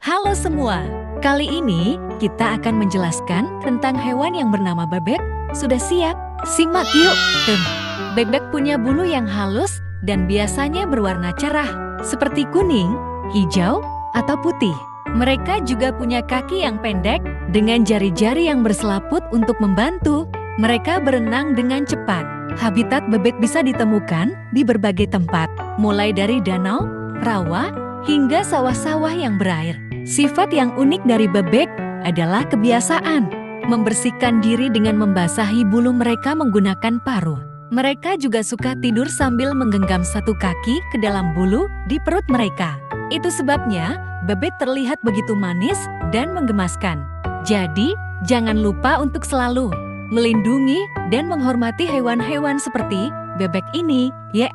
Halo semua, kali ini kita akan menjelaskan tentang hewan yang bernama bebek. Sudah siap? Simak yuk! Bebek punya bulu yang halus dan biasanya berwarna cerah, seperti kuning, hijau, atau putih. Mereka juga punya kaki yang pendek dengan jari-jari yang berselaput untuk membantu. Mereka berenang dengan cepat. Habitat bebek bisa ditemukan di berbagai tempat, mulai dari danau, rawa, hingga sawah-sawah yang berair. Sifat yang unik dari bebek adalah kebiasaan membersihkan diri dengan membasahi bulu mereka menggunakan paruh. Mereka juga suka tidur sambil menggenggam satu kaki ke dalam bulu di perut mereka. Itu sebabnya bebek terlihat begitu manis dan menggemaskan. Jadi, jangan lupa untuk selalu melindungi dan menghormati hewan-hewan seperti bebek ini, ya.